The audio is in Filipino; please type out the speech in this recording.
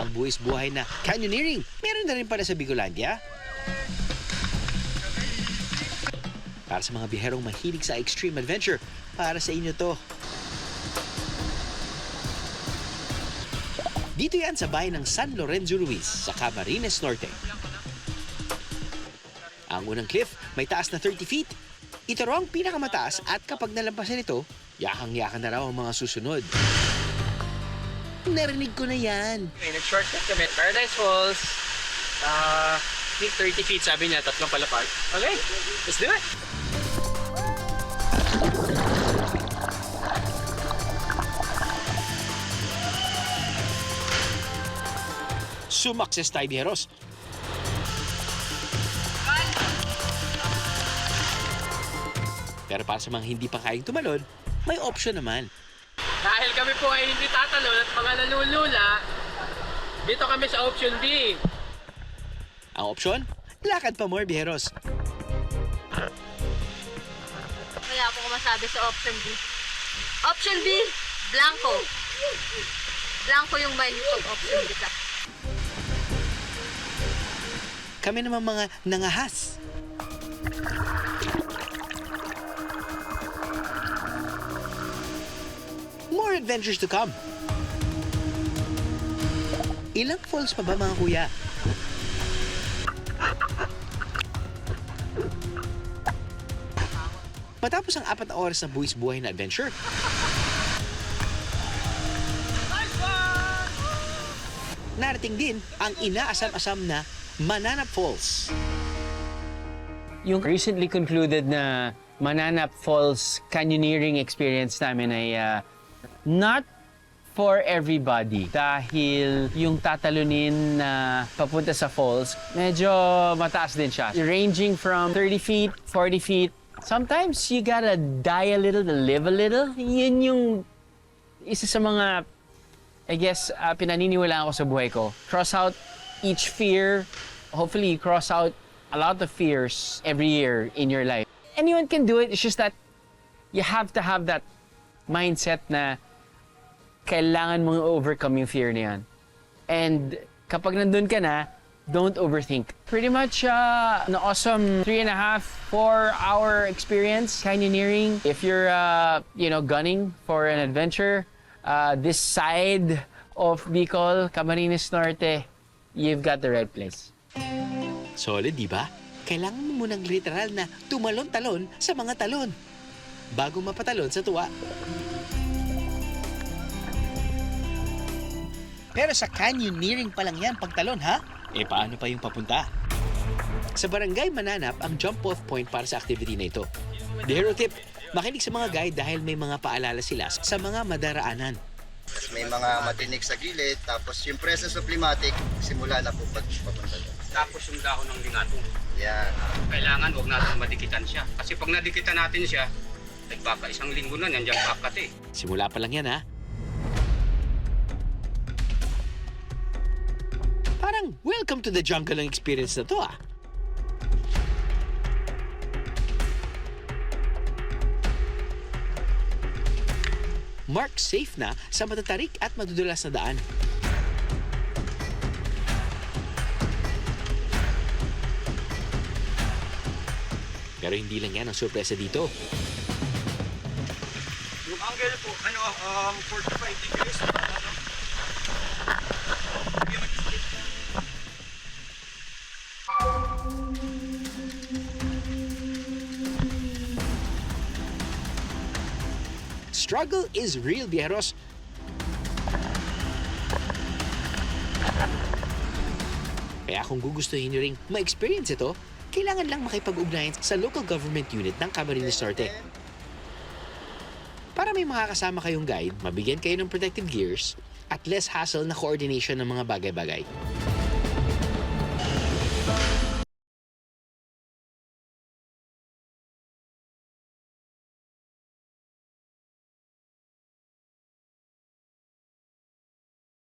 Ang buwis-buhay na canyoneering, meron na rin pala sa Bicolandia. Para sa mga biherong mahilig sa extreme adventure, para sa inyo to. Dito yan sa bayan ng San Lorenzo Ruiz sa Camarines Norte. Ang unang cliff may taas na 30 feet. Ito raw ang pinakamataas at kapag nalampasan ito, yakang-yakan na raw ang mga susunod. Narinig ko na yan. Okay, nag-shortcut kami. Paradise Falls. 30 feet sabi niya, 3 palapag. Okay, let's do it! Sumakses tayo, biheros. Pero para sa mga hindi pa kayang tumalon, may option naman. Dahil kami po ay hindi tatalon at mga nalulula, dito kami sa option B. Ang option, lakad pa more, biheros. Wala akong masabi sa option B. Option B, blanco. Blanco yung mind ko pag option B ka. Kami naman mga nangahas. More adventures to come. Ilang falls pa ba, mga kuya? Matapos ang 4 na oras na buwis-buhay na adventure, narating din ang inaasam-asam na Mananap Falls. Yung recently concluded na Mananap Falls canyoneering experience namin ay not for everybody. Dahil yung tatalunin na papunta sa falls, medyo mataas din siya. Ranging from 30 feet, 40 feet. Sometimes you gotta die a little to live a little. Yun yung isa sa mga, I guess, pinaniniwalaan ko sa buhay ko. Cross out each fear. Hopefully, you cross out a lot of fears every year in your life. Anyone can do it. It's just that you have to have that mindset na kailangan mong overcome yung fear na yan. And kapag nandun ka na, don't overthink. Pretty much an awesome 3.5, 4-hour experience canyoneering. If you're, gunning for an adventure, this side of Bicol, Camarines Norte, you've got the right place. Solid, di ba? Kailangan mo munang literal na tumalon-talon sa mga talon bago mapatalon sa tuwa. Pero sa canyoneering pa lang yan pagtalon, ha? Eh, paano pa yung papunta? Sa Barangay Mananap ang jump-off point para sa activity na ito. The hero tip, makinig sa mga guide dahil may mga paalala sila sa mga madaraanan. May mga matinik sa gilid, tapos yung presence of climatic, simula na po papunta doon. Tapos yung dahon ng lingato. Yan. Kailangan huwag natin madikitan siya. Kasi pag nadikitan natin siya, baka 1 linggo na, nandiyan bakat eh. Simula pa lang yan, ha? Parang welcome to the jungle ang experience na to, ah. Mark safe na sa matatarik at madudulas na daan. Pero hindi lang yan ang sorpresa dito. Yung angle po, 45 degrees. Struggle is real, biyeros. Kaya kung gugustuhin nyo ring ma-experience ito, kailangan lang makipag-ugnayan sa local government unit ng Camarines Norte. Para may makakasama kayong guide, mabigyan kayo ng protective gears at less hassle na coordination ng mga bagay-bagay.